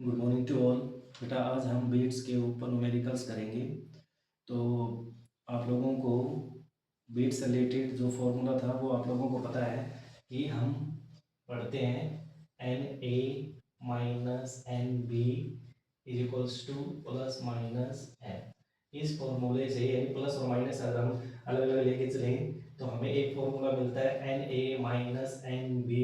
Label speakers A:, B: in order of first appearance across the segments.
A: Good morning to all. बेटा आज हम बीट्स के ऊपर न्यूमेरिकल्स करेंगे। तो आप लोगों को बीट से रिलेटेड जो फॉर्मूला था वो आप लोगों को पता है कि हम पढ़ते हैं N A minus N B is equals to plus minus N. इस फॉर्मूले से यानी प्लस और माइनस अगर हम अलग अलग लेके चलें तो हमें एक फॉर्मूला मिलता है N A minus N B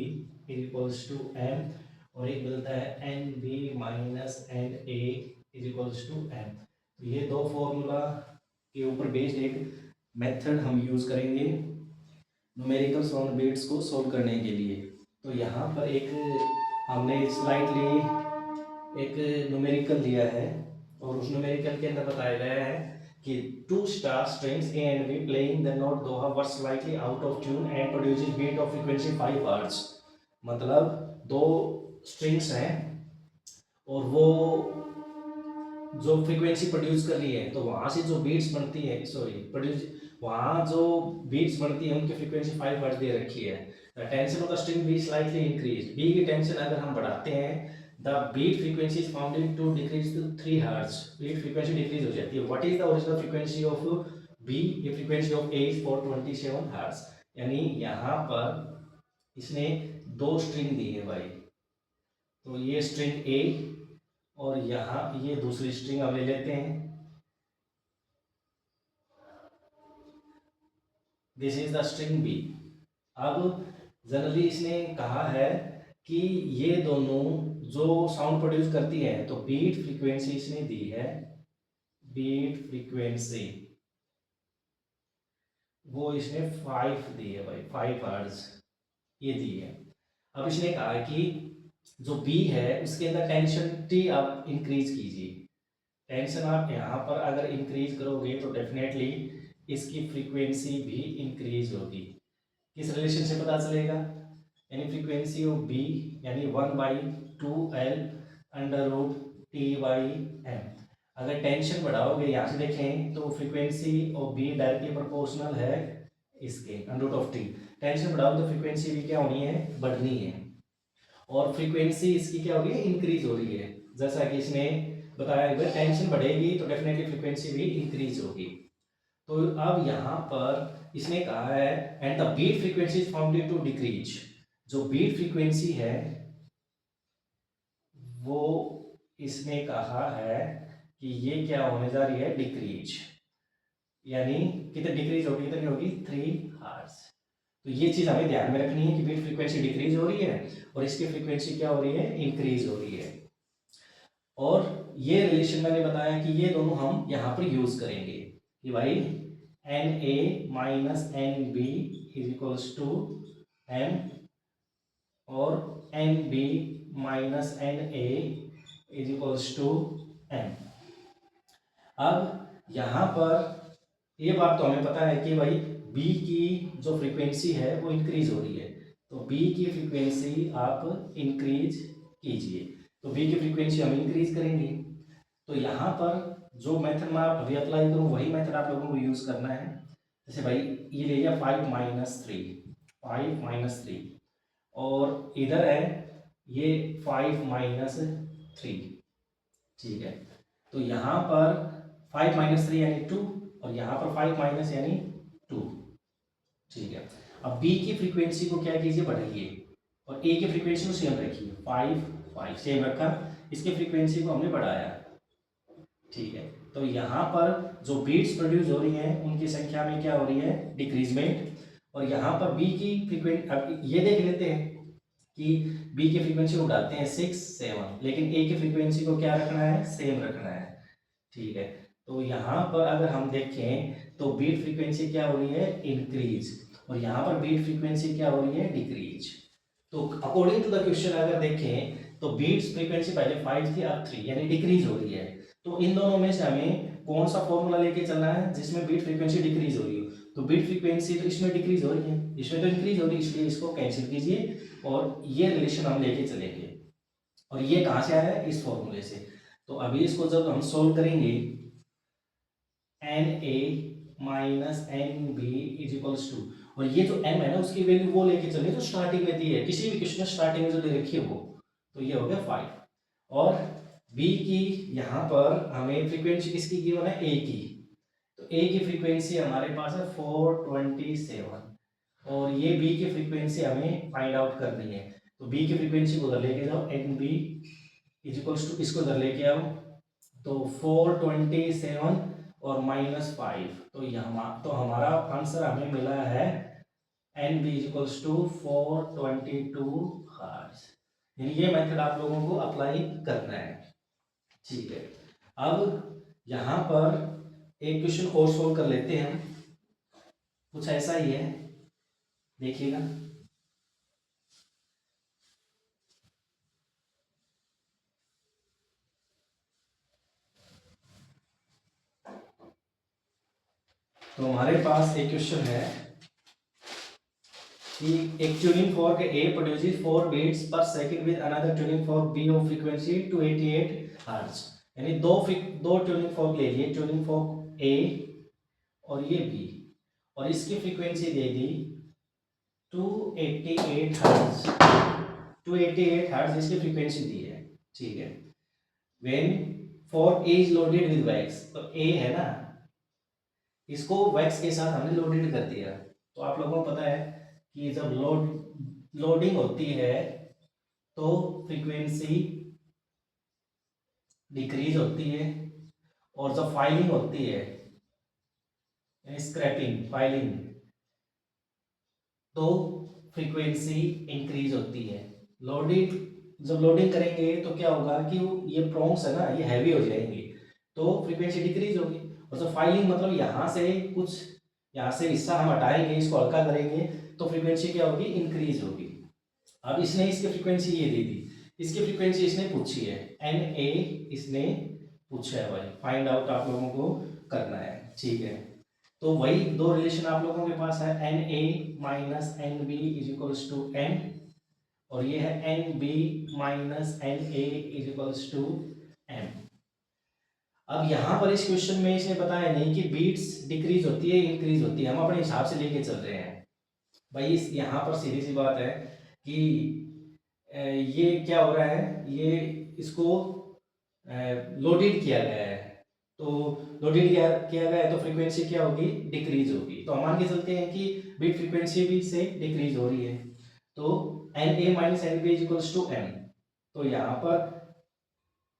A: is equals to M, और एक मिलता है N B minus N A is equals to M. ये दो फॉर्मूला के ऊपर बेस्ड एक मेथड हम यूज़ करेंगे न्यूमेरिकल्स ऑन बीट्स को सॉल्व करने के लिए। तो यहाँ पर एक हमने स्लाइडली एक न्यूमेरिकल लिया है और उस न्यूमेरिकल के अंदर बताया गया है कि two sitar strings A and B playing the note दोहा were slightly out of tune and produces beat of frequency 5 hertz. मतलब दो स्ट्रिंग्स हैं और वो जो फ्रीक्वेंसी प्रोड्यूस कर रही है तो वहाँ से जो बीट्स बनती है, सॉरी प्रोड्यूस, वहाँ जो बीट्स बनती है उनकी फ्रीक्वेंसी 5 हर्ट्ज दे रखी है। The tension of the string B slightly increase, B की टेंशन अगर हम बढ़ाते हैं the beat frequency is found to decrease to 3 hertz, beat frequency decrease हो जाती है। What is the original frequency of B? ये frequency of A is 427 hertz. यानी यहाँ पर इसने दो स्ट्रिंग दी है भाई, तो ये स्ट्रिंग ए और यहाँ ये दूसरी स्ट्रिंग हम ले लेते हैं, this is the string B. अब जनरली इसने कहा है कि ये दोनों जो साउंड प्रोड्यूस करती है तो बीट फ्रीक्वेंसी इसने दी है, बीट फ्रीक्वेंसी वो इसने 5 दी है भाई, 5 हर्ट्ज ये दी है। अब इसने कहा कि जो बी है उसके अंदर टेंशन टी आप इंक्रीज कीजिए। टेंशन आप यहाँ पर अगर इंक्रीज करोगे तो डेफिनेटली इसकी फ्रीक्वेंसी भी इंक्रीज होगी। किस रिलेशन से पता चलेगा? यानी फ्रीक्वेंसी ऑफ बी यानी 1/2L अंडर रूट T/M। अगर टेंशन बढ़ाओगे यहाँ से देखें तो frequency of B directly proportional है इसके under root of T. Tension बढ़ाओ तो फ्रीक्वेंसी भी क्या होनी है? बढ़नी है, और फ्रीक्वेंसी इसकी क्या हो रही है? इंक्रीज हो रही है। जैसा कि इसने बताया अगर टेंशन बढ़ेगी तो डेफिनेटली फ्रीक्वेंसी भी इंक्रीज होगी। तो अब यहाँ पर इसने कहा है and the beat frequency is found to decrease, जो बीट फ्रीक्वेंसी है वो इसने कहा है कि ये क्या होने जा रही है? डिक्रीज। यानी कितने डिक्रीज होगी? कितनी होगी? 3 हर्ट्ज। तो ये चीज हमें ध्यान में रखनी है कि बीट फ्रीक्वेंसी डिक्रीज हो रही है और इसकी फ्रीक्वेंसी क्या हो रही है? इंक्रीज हो रही है। और ये रिलेशन मैंने बताया कि ये दोनों हम यहाँ पर यूज करेंगे कि भाई n A minus N B is equals to M और n B minus N A is equals to M. अब यहाँ पर ये बात तो हमें पता है कि भाई बी की जो फ्रीक्वेंसी है वो इंक्रीज हो रही है, तो बी की फ्रीक्वेंसी आप इंक्रीज कीजिए। तो बी की फ्रीक्वेंसी हम इंक्रीज करेंगे। तो यहाँ पर जो मेथड मैं अभी अप्लाई करूँ वही मेथड आप लोगों को यूज करना है। जैसे भाई ये ले लिया 5 - 3 और इधर है ये 5 - 3, ठीक है। तो यहाँ पर 5 - 3 यानी 2 और यहाँ पर 5 माइनस यानी 2, ठीक है। अब बी की फ्रीक्वेंसी को क्या कीजिए? बढ़ाइए और ए की फ्रीक्वेंसी को सेम रखिए, 5 सेम रखा, इसकी फ्रीक्वेंसी को हमने बढ़ाया, ठीक है। तो यहाँ पर जो बीट्स प्रोड्यूस हो रही हैं उनकी संख्या में क्या हो रही है? डिक्रीजमेंट। और यहाँ पर बी की फ्रीक्वेंसी, अब ये देख लेते हैं कि बी की फ्रीक्वेंसी उठाते हैं 6 7, लेकिन ए की फ्रीक्वेंसी को क्या रखना है? सेम रखना है, ठीक है। तो यहाँ पर अगर हम देखें तो बीट फ्रीक्वेंसी क्या हो रही है? इंक्रीज, और यहाँ पर बीट फ्रीक्वेंसी क्या हो रही है? डिक्रीज। तो अकॉर्डिंग टू द क्वेश्चन अगर देखें तो बीट्स फ्रीक्वेंसी पहले 5 थी अब 3 यानी डिक्रीज हो रही है। तो इन दोनों में से हमें कौन सा फॉर्मूला लेके चलना है जिसमें बीट फ्रीक्वेंसी डिक्रीज हो रही हो? तो बीट फ्रीक्वेंसी तो इसमें डिक्रीज हो रही है, इसमें तो इंक्रीज हो रही है, इसलिए इसको कैंसिल कीजिए और ये रिलेशन हम लेके चलेंगे। और ये कहाँ से आया है? इस फॉर्मूले से। तो अभी इसको जब हम सोल्व करेंगे N A minus N B is equals to, और ये जो m है ना उसकी वैल्यू वो लेके चले जो स्टार्टिंग में दी है, किसी भी क्वेश्चन में स्टार्टिंग में जो दे रखी है वो, तो ये हो गया 5 और बी की यहाँ पर हमें फ्रीक्वेंसी किसकी गिवन है, ए की। तो ए की फ्रीक्वेंसी हमारे पास है 427 और ये बी की फ्रीक्वेंसी हमें फाइंड आउट करनी है। तो बी की फ्रीक्वेंसी को उधर लेके जाओ, N B is equals to, इसको उधर लेके आओ तो 427 और -5, तो यहाँ तो हमारा आंसर हमें मिला है N B is equals to 422 hertz. यानी ये मेथड आप लोगों को अप्लाई करना है, ठीक है। अब यहाँ पर एक क्वेश्चन और सोल्व कर लेते हैं, कुछ ऐसा ही है, देखिएगा। तो हमारे पास एक क्वेश्चन है कि एक tuning fork A produces 4 beats per second with another tuning fork B of frequency 288 hertz. यानी दो ट्यूनिंग फॉर्क ले लिए, ट्यूनिंग फॉर्क ए और ये बी, और इसकी फ्रीक्वेंसी दे दी 288 हर्ट्ज। 288 हर्ट्ज इसकी फ्रीक्वेंसी दी है, ठीक है। When fork A is loaded with wax, तो ए है ना, इसको वैक्स के साथ हमने लोडेड कर दिया। तो आप लोगों को पता है कि जब लोडिंग होती है तो फ्रीक्वेंसी डिक्रीज होती है, और जब फाइलिंग होती है, स्क्रैपिंग फाइलिंग, तो फ्रीक्वेंसी इंक्रीज होती है। जब लोडिंग करेंगे तो क्या होगा कि ये प्रोंग्स है ना, ये हैवी हो जाएंगे, तो फ्रीक्वेंसी डिक्रीज होगी। और जब फाइलिंग मतलब यहाँ से कुछ, यहाँ से हिस्सा हम हटाएंगे, इसको हल्का करेंगे, तो फ्रीक्वेंसी क्या होगी, इंक्रीज होगी। अब इसने इसकी फ्रीक्वेंसी ये दे दी, इसकी फ्रीक्वेंसी इसने पूछी है, एन ए इसने पूछा है भाई, फाइंड आउट आप लोगों को करना है, ठीक है। तो वही दो रिलेशन आप लोगों के पास है, N A minus N B is equals to N, और ये है N B minus N A is equals to M. अब यहाँ पर इस क्वेश्चन में इसने बताया नहीं कि बीट्स डिक्रीज होती है इंक्रीज होती है, हम अपने हिसाब से लेके चल रहे हैं भाई। इस यहाँ पर सीधी सी बात है कि ये क्या हो रहा है, ये इसको लोडेड किया गया है, तो लोडेड किया गया है तो फ्रीक्वेंसी क्या होगी, डिक्रीज होगी। तो हम मान के चलते हैं कि बीट फ्रीक्वेंसी भी से डिक्रीज हो रही है, तो N A minus N B is equals to M. तो यहाँ पर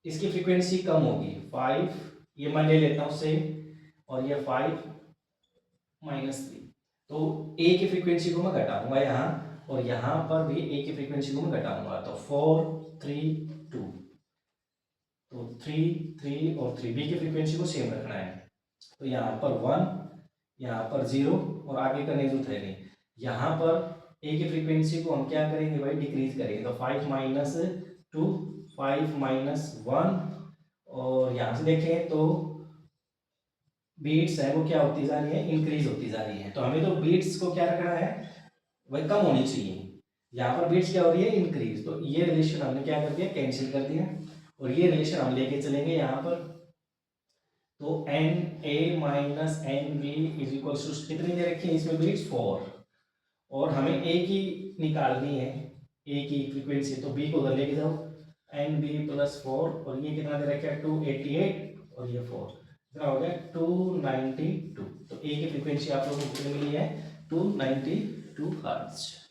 A: इसकी फ्रीक्वेंसी कम होगी 5, ये मैं ले लेता हूँ से, और ये 5 -3, तो ए की फ्रीक्वेंसी को मैं घटाऊंगा यहाँ, और यहाँ पर भी ए की फ्रीक्वेंसी को मैं घटाऊंगा, तो 4 3 2, तो 3 3 और 3, बी की फ्रीक्वेंसी को सेम रखना है। तो यहाँ पर 1, यहाँ पर 0, और आगे करने की जरूरत है नहीं। यहाँ पर ए की फ्रीक्वेंसी को हम क्या करेंगे भाई, डिक्रीज करेंगे, तो 5 - 2 5 - 1, और यहाँ से देखें तो बीट्स है वो क्या होती जा रही है, इंक्रीज होती जा रही है। तो हमें तो बीट्स को क्या रखना है, वही कम होनी चाहिए। यहाँ पर बीट्स क्या हो रही है, इंक्रीज, तो ये रिलेशन हमने क्या कर दिया, कैंसिल कर दिया, और ये रिलेशन हम लेके चलेंगे यहाँ पर। तो N A minus N B is equal to कितनी दे रखी है इसमें बीट्स, 4, और हमें ए की निकालनी है, ए की फ्रीक्वेंसी, तो बी को उधर लेके जाओ, एन बी प्लस 4, और ये कितना दे रखा है 288, और ये 4, कितना हो गया 292। तो ए की फ्रीक्वेंसी आप लोगों को कितनी मिली है, 292 हर्ट्ज।